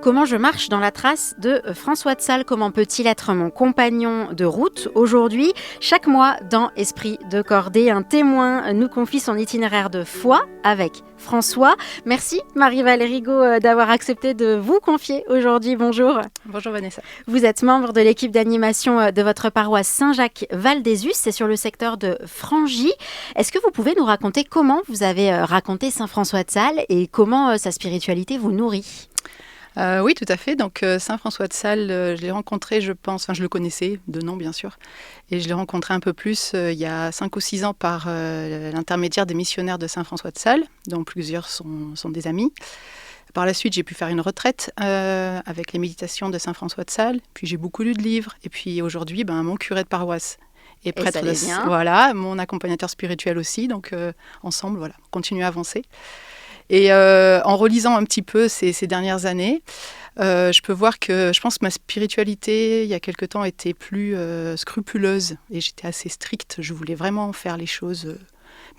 Comment je marche dans la trace de François de Sales? Comment peut-il être mon compagnon de route aujourd'hui? Chaque mois, dans Esprit de Cordée, un témoin nous confie son itinéraire de foi avec François. Merci Marie-Valérie Gault d'avoir accepté de vous confier aujourd'hui. Bonjour. Bonjour Vanessa. Vous êtes membre de l'équipe d'animation de votre paroisse Saint-Jacques-Val-des-Us, c'est sur le secteur de Frangy. Est-ce que vous pouvez nous raconter comment vous avez raconté Saint François de Sales et comment sa spiritualité vous nourrit? Oui, tout à fait. Donc, Saint François de Sales, je l'ai rencontré, je pense, enfin je le connaissais, de nom bien sûr, et je l'ai rencontré un peu plus il y a 5 ou 6 ans par l'intermédiaire des missionnaires de Saint François de Sales, dont plusieurs sont des amis. Par la suite, j'ai pu faire une retraite avec les méditations de Saint François de Sales, puis j'ai beaucoup lu de livres, et puis aujourd'hui, mon curé de paroisse est prêtre de voilà, mon accompagnateur spirituel aussi, donc ensemble, voilà, on continue à avancer. Et en relisant un petit peu ces dernières années, je peux voir que je pense que ma spiritualité, il y a quelque temps, était plus scrupuleuse et j'étais assez stricte. Je voulais vraiment faire les choses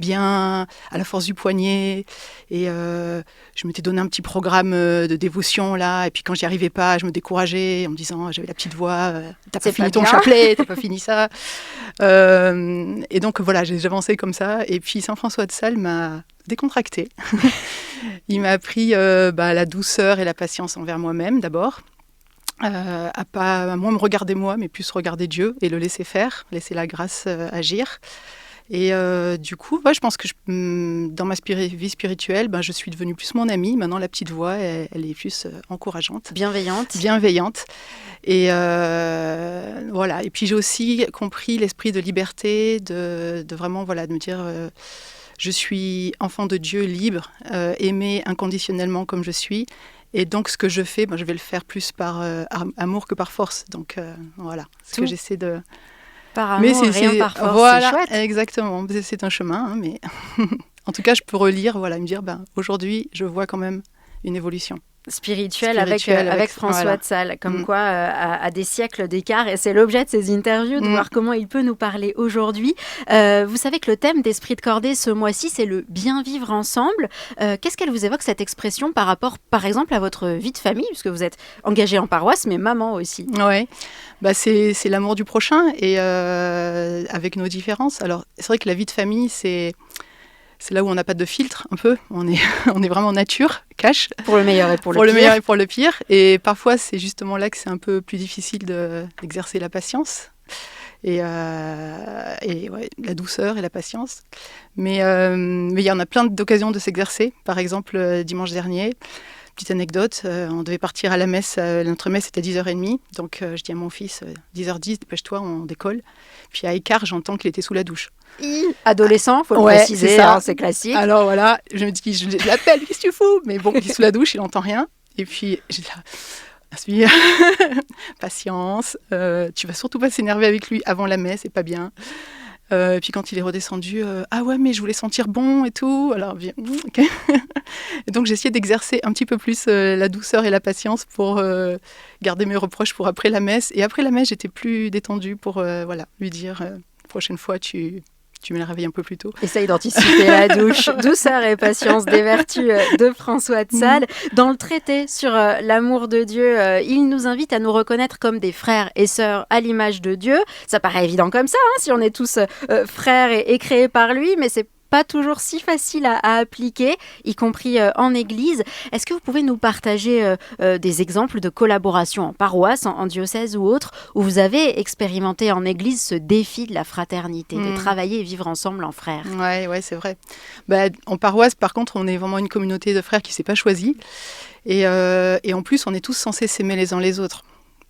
bien, à la force du poignet. Et je m'étais donné un petit programme de dévotion là. Et puis quand j'y arrivais pas, je me décourageais en me disant j'avais la petite voix, t'as pas fini ton chapelet, t'as pas fini ça. Et donc voilà, j'ai avancé comme ça. Et puis Saint François de Sales m'a décontracté. Il m'a appris la douceur et la patience envers moi-même d'abord. À pas moins me regarder moi, mais plus regarder Dieu et le laisser faire, laisser la grâce agir. Et du coup, je pense que dans ma vie spirituelle, je suis devenue plus mon amie. Maintenant, la petite voix, elle est plus encourageante. Bienveillante. Et voilà. Et puis, j'ai aussi compris l'esprit de liberté, de vraiment, de me dire... je suis enfant de Dieu, libre, aimée inconditionnellement comme je suis. Et donc, ce que je fais, je vais le faire plus par amour que par force. Donc, voilà. Ce que j'essaie de... Par amour, rien par force, voilà, c'est chouette. Exactement. C'est un chemin, mais en tout cas, je peux relire, et me dire, aujourd'hui, je vois quand même une évolution. Spirituelle avec François de Sales, comme quoi à des siècles d'écart, et c'est l'objet de ces interviews, de voir comment il peut nous parler aujourd'hui. Vous savez que le thème d'Esprit de Cordée ce mois-ci, c'est le bien vivre ensemble. Qu'est-ce qu'elle vous évoque, cette expression, par rapport, par exemple, à votre vie de famille, puisque vous êtes engagée en paroisse, mais maman aussi? Oui, c'est l'amour du prochain, et avec nos différences. Alors, c'est vrai que la vie de famille, c'est là où on n'a pas de filtre, un peu. On est vraiment nature, cash. Pour le meilleur et pour le pire. Pour le meilleur et pour le pire. Et parfois, c'est justement là que c'est un peu plus difficile d'exercer la patience. Et la douceur et la patience. Mais il y en a plein d'occasions de s'exercer. Par exemple, dimanche dernier, petite anecdote, on devait partir à la messe. Notre messe était à 10h30. Donc, je dis à mon fils, 10h10, dépêche-toi, on décolle. Puis à écart, j'entends qu'il était sous la douche. Adolescent, il faut le préciser, c'est classique. Alors voilà, je me dis, je l'appelle, qu'est-ce que tu fous? Mais bon, il est sous la douche, il n'entend rien. Et puis, j'ai là, patience, tu vas surtout pas s'énerver avec lui avant la messe, c'est pas bien. Et puis quand il est redescendu, ah ouais, mais je voulais sentir bon et tout. Alors, bien, ok. Et donc, j'ai essayé d'exercer un petit peu plus la douceur et la patience pour garder mes reproches pour après la messe. Et après la messe, j'étais plus détendue pour lui dire, prochaine fois, tu me la réveilles un peu plus tôt. Essaye d'anticiper la douche. Douceur et patience, des vertus de François de Sales. Dans le traité sur l'amour de Dieu, il nous invite à nous reconnaître comme des frères et sœurs à l'image de Dieu. Ça paraît évident comme ça, si on est tous frères et créés par lui, mais c'est pas toujours si facile à appliquer, y compris en église. Est-ce que vous pouvez nous partager des exemples de collaboration en paroisse, en diocèse ou autre, où vous avez expérimenté en église ce défi de la fraternité, de travailler et vivre ensemble en frères? Ouais, c'est vrai. En paroisse, par contre, on est vraiment une communauté de frères qui ne s'est pas choisie. Et en plus, on est tous censés s'aimer les uns les autres.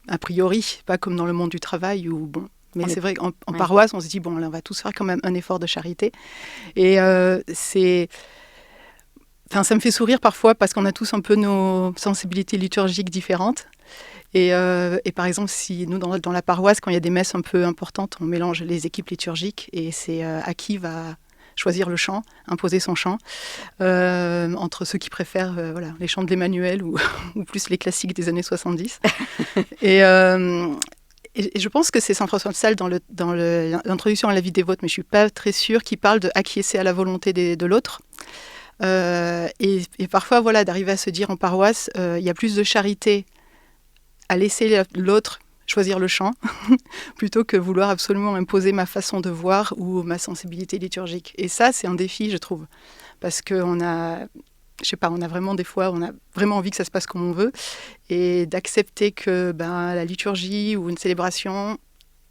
A priori, pas comme dans le monde du travail où, mais c'est vrai qu'en paroisse, on se dit, là, on va tous faire quand même un effort de charité. Et ça me fait sourire parfois parce qu'on a tous un peu nos sensibilités liturgiques différentes. Et par exemple, si nous, dans la paroisse, quand il y a des messes un peu importantes, on mélange les équipes liturgiques et c'est à qui va choisir le chant, imposer son chant, entre ceux qui préfèrent les chants de l'Emmanuel ou plus les classiques des années 70. Et je pense que c'est Saint François de Sales dans l'introduction à la vie dévote, mais je ne suis pas très sûre, qui parle de acquiescer à la volonté de l'autre. Et parfois, voilà, d'arriver à se dire en paroisse, il y a plus de charité à laisser l'autre choisir le chant, plutôt que vouloir absolument imposer ma façon de voir ou ma sensibilité liturgique. Et ça, c'est un défi, je trouve, parce qu'on a, je sais pas, on a vraiment des fois, on a vraiment envie que ça se passe comme on veut, et d'accepter que la liturgie ou une célébration,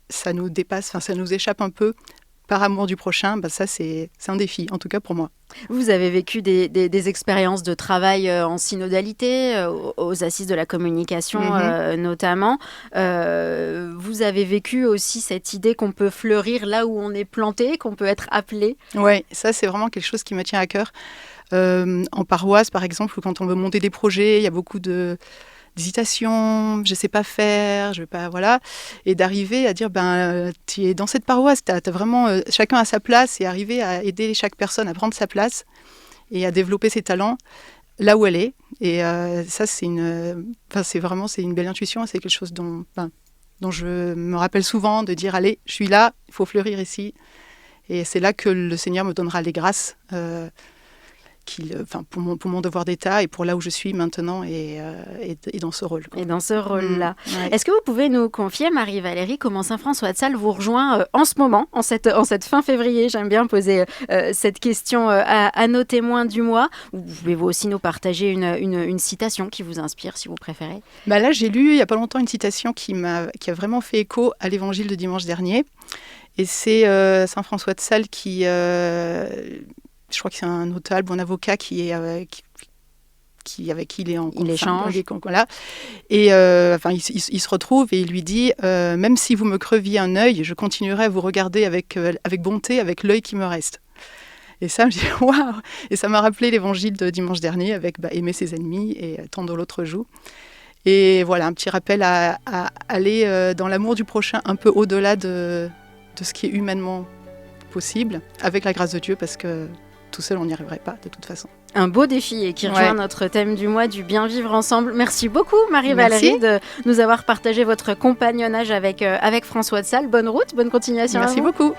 ça nous dépasse, enfin ça nous échappe un peu par amour du prochain, ça c'est un défi, en tout cas pour moi. Vous avez vécu des expériences de travail en synodalité, aux Assises de la communication notamment. Vous avez vécu aussi cette idée qu'on peut fleurir là où on est planté, qu'on peut être appelé. Oui, ça c'est vraiment quelque chose qui me tient à cœur. En paroisse par exemple, quand on veut monter des projets, il y a beaucoup d'hésitation, je sais pas faire, je vais pas, voilà, et d'arriver à dire tu es dans cette paroisse, t'as vraiment chacun à sa place, et arriver à aider chaque personne à prendre sa place et à développer ses talents là où elle est. Et ça c'est une belle intuition, c'est quelque chose dont je me rappelle souvent, de dire allez, je suis là, il faut fleurir ici, et c'est là que le Seigneur me donnera les grâces. Pour mon devoir d'État et pour là où je suis maintenant et dans ce rôle. Et dans ce rôle-là. Ouais. Est-ce que vous pouvez nous confier, Marie-Valérie, comment Saint François de Sales vous rejoint en ce moment, en cette fin février? J'aime bien poser cette question à nos témoins du mois. Vous pouvez aussi nous partager une citation qui vous inspire, si vous préférez. Là, j'ai lu il n'y a pas longtemps une citation qui a vraiment fait écho à l'évangile de dimanche dernier. Et c'est Saint François de Sales qui... je crois que c'est un notable, un avocat avec qui il est en échange. Voilà. Et il se retrouve et il lui dit même si vous me creviez un œil, je continuerai à vous regarder avec bonté, avec l'œil qui me reste. Et ça, je dis waouh. Et ça m'a rappelé l'évangile de dimanche dernier avec aimer ses ennemis et tendre l'autre joue. Et voilà, un petit rappel à aller dans l'amour du prochain un peu au-delà de ce qui est humainement possible, avec la grâce de Dieu, parce que tout seul, on n'y arriverait pas, de toute façon. Un beau défi et qui rejoint notre thème du mois, du bien vivre ensemble. Merci beaucoup, Marie-Valérie, de nous avoir partagé votre compagnonnage avec François de Sales. Bonne route, bonne continuation. Merci beaucoup.